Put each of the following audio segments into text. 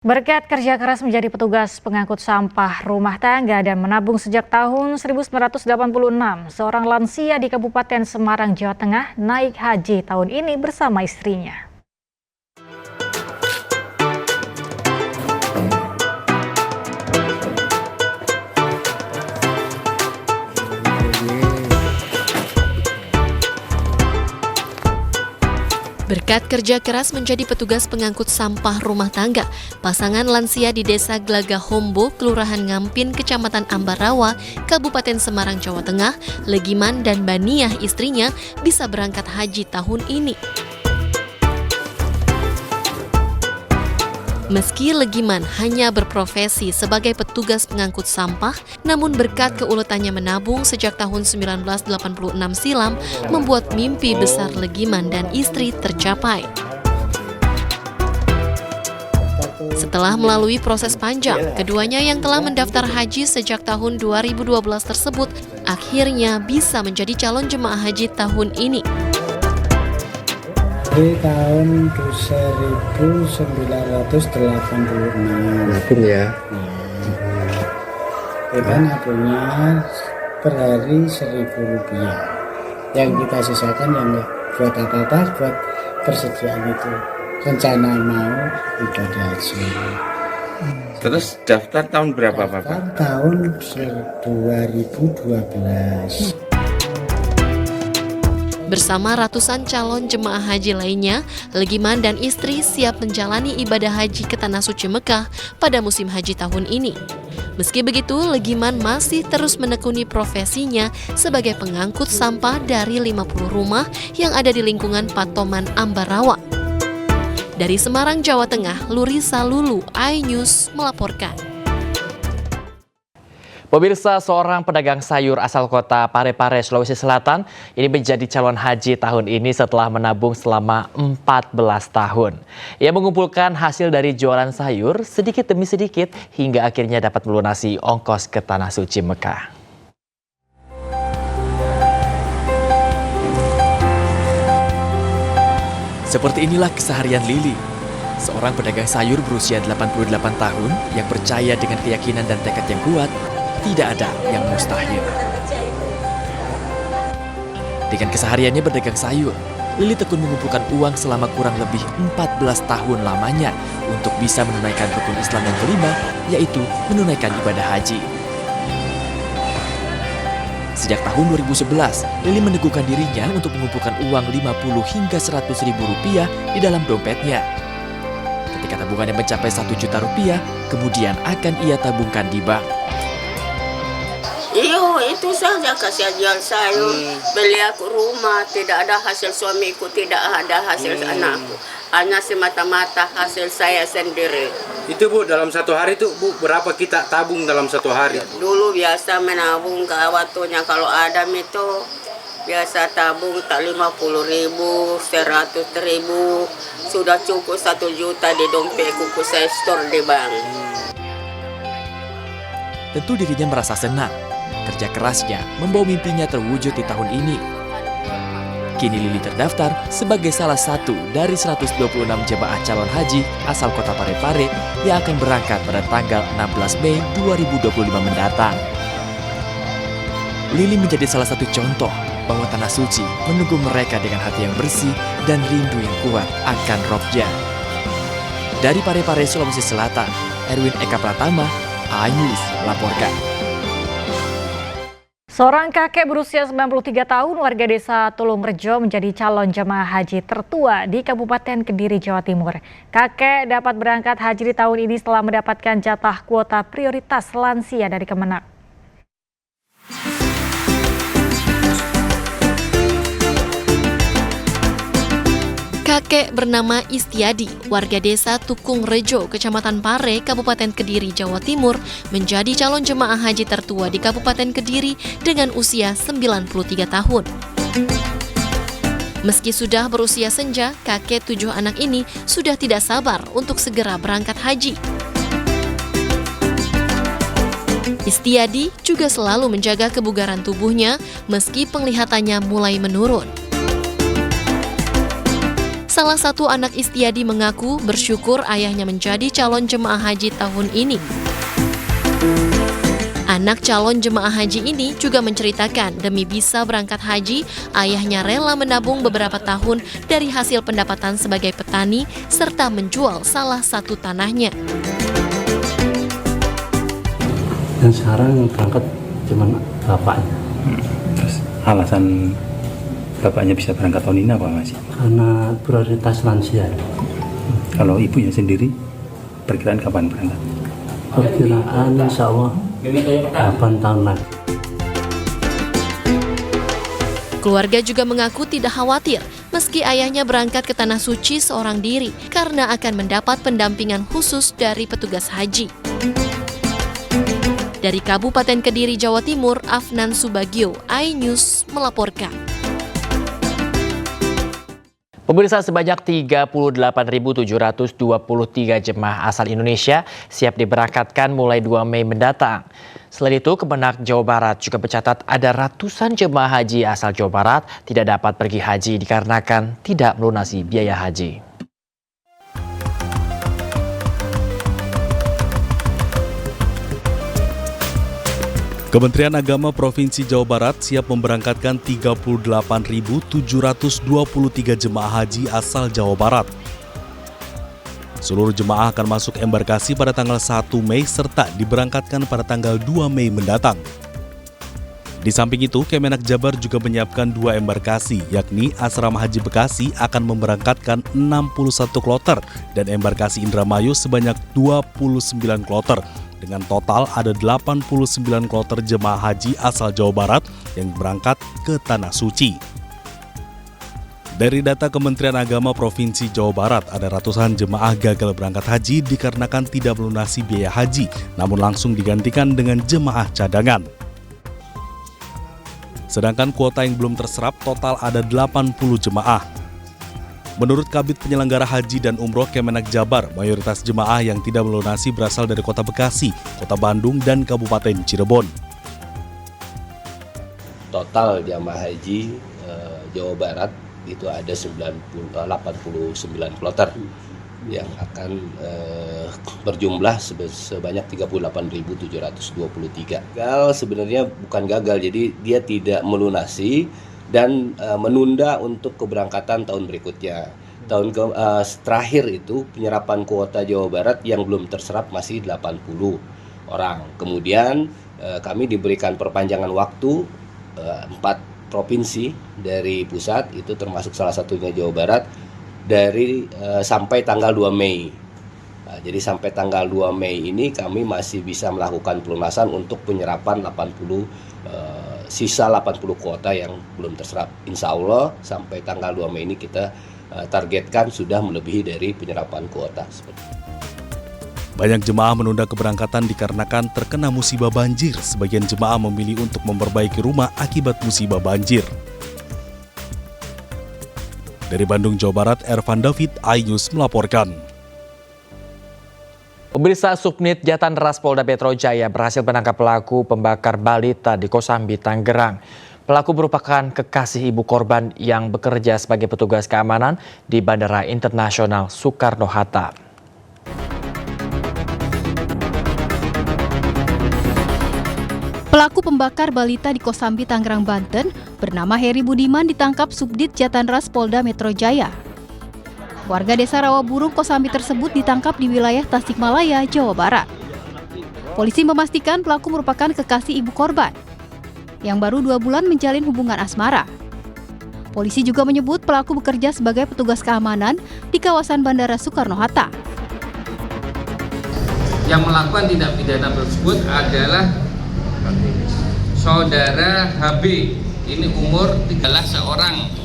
Berkat kerja keras menjadi petugas pengangkut sampah rumah tangga dan menabung sejak tahun 1986, seorang lansia di Kabupaten Semarang, Jawa Tengah naik haji tahun ini bersama istrinya. Berkat kerja keras menjadi petugas pengangkut sampah rumah tangga, pasangan lansia di Desa Glagahombo, Kelurahan Ngampin, Kecamatan Ambarawa, Kabupaten Semarang, Jawa Tengah, Legiman dan Baniah istrinya bisa berangkat haji tahun ini. Meski Legiman hanya berprofesi sebagai petugas pengangkut sampah, namun berkat keuletannya menabung sejak tahun 1986 silam, membuat mimpi besar Legiman dan istri tercapai. Setelah melalui proses panjang, keduanya yang telah mendaftar haji sejak tahun 2012 tersebut akhirnya bisa menjadi calon jemaah haji tahun ini. Di tahun 1986 nabung ya. Kita nabungnya per hari Rp1.000. Yang kita sisakan yang buat apa-apa, buat persediaan itu. Rencana mau ibadah haji. Terus daftar tahun berapa Bapak? Tahun 2012. Bersama ratusan calon jemaah haji lainnya, Legiman dan istri siap menjalani ibadah haji ke Tanah Suci Mekah pada musim haji tahun ini. Meski begitu, Legiman masih terus menekuni profesinya sebagai pengangkut sampah dari 50 rumah yang ada di lingkungan Patoman Ambarawa. Dari Semarang, Jawa Tengah, Lurisa Lulu, iNews melaporkan. Pemirsa, seorang pedagang sayur asal kota Parepare, Sulawesi Selatan ini menjadi calon haji tahun ini setelah menabung selama 14 tahun. Ia mengumpulkan hasil dari jualan sayur sedikit demi sedikit hingga akhirnya dapat melunasi ongkos ke Tanah Suci Mekah. Seperti inilah keseharian Lili, seorang pedagang sayur berusia 88 tahun yang percaya dengan keyakinan dan tekad yang kuat. Tidak ada yang mustahil. Dengan kesehariannya berdagang sayur, Lili tekun mengumpulkan uang selama kurang lebih 14 tahun lamanya untuk bisa menunaikan rukun Islam yang kelima, yaitu menunaikan ibadah haji. Sejak tahun 2011, Lili meneguhkan dirinya untuk mengumpulkan uang 50 hingga 100 ribu rupiah di dalam dompetnya. Ketika tabungannya mencapai 1 juta rupiah, kemudian akan ia tabungkan di bank. Iyo, itu saja kasih jual sayur, beli aku rumah, tidak ada hasil suamiku, tidak ada hasil anakku, hanya semata-mata hasil saya sendiri. Itu Bu, dalam satu hari itu Bu, berapa kita tabung dalam satu hari? Dulu biasa menabung ke waktunya kalau ada itu, biasa tabung tak 50 ribu, 100 ribu, sudah cukup 1 juta di dompetku, saya store di bank. Tentu dirinya merasa senang. Kerja kerasnya membawa mimpinya terwujud di tahun ini. Kini Lili terdaftar sebagai salah satu dari 126 jemaah calon haji asal kota Parepare yang akan berangkat pada tanggal 16 Mei 2025 mendatang. Lili menjadi salah satu contoh bahwa Tanah Suci menunggu mereka dengan hati yang bersih dan rindu yang kuat akan Robnya. Dari Parepare, Sulawesi Selatan, Erwin Eka Pratama, iNews melaporkan. Seorang kakek berusia 93 tahun warga desa Tulungrejo menjadi calon jemaah haji tertua di Kabupaten Kediri, Jawa Timur. Kakek dapat berangkat haji di tahun ini setelah mendapatkan jatah kuota prioritas lansia dari Kemenak. Kakek bernama Istiadi, warga desa Tukung Rejo, Kecamatan Pare, Kabupaten Kediri, Jawa Timur, menjadi calon jemaah haji tertua di Kabupaten Kediri dengan usia 93 tahun. Meski sudah berusia senja, kakek 7 anak ini sudah tidak sabar untuk segera berangkat haji. Istiadi juga selalu menjaga kebugaran tubuhnya meski penglihatannya mulai menurun. Salah satu anak Istiadi mengaku bersyukur ayahnya menjadi calon jemaah haji tahun ini. Anak calon jemaah haji ini juga menceritakan demi bisa berangkat haji, ayahnya rela menabung beberapa tahun dari hasil pendapatan sebagai petani serta menjual salah satu tanahnya. Dan sekarang berangkat cuma bapaknya. Terus alasan bapaknya bisa berangkat tahun ini apa Mas? Karena prioritas lansia. Kalau ibunya sendiri perkiraan kapan berangkat? Perkiraan insya Allah 8 tahun lagi. Keluarga juga mengaku tidak khawatir meski ayahnya berangkat ke Tanah Suci seorang diri karena akan mendapat pendampingan khusus dari petugas haji. Dari Kabupaten Kediri, Jawa Timur, Afnan Subagio, iNews melaporkan. Pemirsa, sebanyak 38.723 jemaah asal Indonesia siap diberangkatkan mulai 2 Mei mendatang. Selain itu, Kemenak Jawa Barat juga mencatat ada ratusan jemaah haji asal Jawa Barat tidak dapat pergi haji dikarenakan tidak melunasi biaya haji. Kementerian Agama Provinsi Jawa Barat siap memberangkatkan 38.723 jemaah haji asal Jawa Barat. Seluruh jemaah akan masuk embarkasi pada tanggal 1 Mei serta diberangkatkan pada tanggal 2 Mei mendatang. Di samping itu, Kemenak Jabar juga menyiapkan 2 embarkasi, yakni Asrama Haji Bekasi akan memberangkatkan 61 kloter dan embarkasi Indramayu sebanyak 29 kloter. Dengan total ada 89 kloter jemaah haji asal Jawa Barat yang berangkat ke Tanah Suci. Dari data Kementerian Agama Provinsi Jawa Barat, ada ratusan jemaah gagal berangkat haji dikarenakan tidak melunasi biaya haji, namun langsung digantikan dengan jemaah cadangan. Sedangkan kuota yang belum terserap total ada 80 jemaah. Menurut Kabid Penyelenggara Haji dan Umroh Kemenak Jabar, mayoritas jemaah yang tidak melunasi berasal dari Kota Bekasi, Kota Bandung, dan Kabupaten Cirebon. Total jemaah haji Jawa Barat itu ada 89 kloter yang akan berjumlah sebanyak 38.723. Gagal sebenarnya bukan gagal, jadi dia tidak melunasi dan menunda untuk keberangkatan tahun berikutnya. Terakhir itu penyerapan kuota Jawa Barat yang belum terserap masih 80 orang. Kemudian kami diberikan perpanjangan waktu 4 provinsi dari pusat, itu termasuk salah satunya Jawa Barat, dari sampai tanggal 2 Mei. Jadi sampai tanggal 2 Mei ini kami masih bisa melakukan pelunasan untuk penyerapan sisa 80 kuota yang belum terserap. Insya Allah sampai tanggal 2 Mei ini kita targetkan sudah melebihi dari penyerapan kuota. Banyak jemaah menunda keberangkatan dikarenakan terkena musibah banjir. Sebagian jemaah memilih untuk memperbaiki rumah akibat musibah banjir. Dari Bandung, Jawa Barat, Ervan David, iNews melaporkan. Pemirsa, Subnit Jatan Ras Polda Metro Jaya berhasil menangkap pelaku pembakar balita di Kosambi, Tangerang. Pelaku merupakan kekasih ibu korban yang bekerja sebagai petugas keamanan di Bandara Internasional Soekarno-Hatta. Pelaku pembakar balita di Kosambi, Tangerang, Banten bernama Heri Budiman ditangkap Subdit Jatan Ras Polda Metro Jaya. Warga desa Rawaburung, Kosambi tersebut ditangkap di wilayah Tasikmalaya, Jawa Barat. Polisi memastikan pelaku merupakan kekasih ibu korban yang baru 2 bulan menjalin hubungan asmara. Polisi juga menyebut pelaku bekerja sebagai petugas keamanan di kawasan Bandara Soekarno-Hatta. Yang melakukan tindak pidana tersebut adalah saudara HB. Ini umur adalah seorang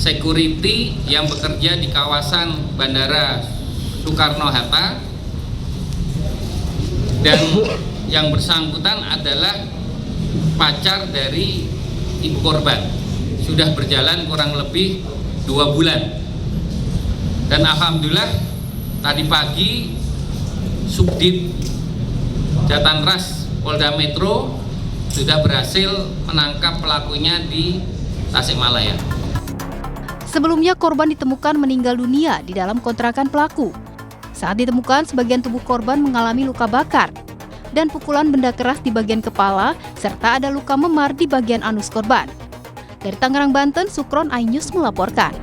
security yang bekerja di kawasan Bandara Soekarno-Hatta, dan yang bersangkutan adalah pacar dari ibu korban. Sudah berjalan kurang lebih 2 bulan. Dan alhamdulillah tadi pagi Subdit Jatan Ras Polda Metro sudah berhasil menangkap pelakunya di Tasikmalaya. Sebelumnya korban ditemukan meninggal dunia di dalam kontrakan pelaku. Saat ditemukan, sebagian tubuh korban mengalami luka bakar dan pukulan benda keras di bagian kepala, serta ada luka memar di bagian anus korban. Dari Tangerang, Banten, Sukron, iNews melaporkan.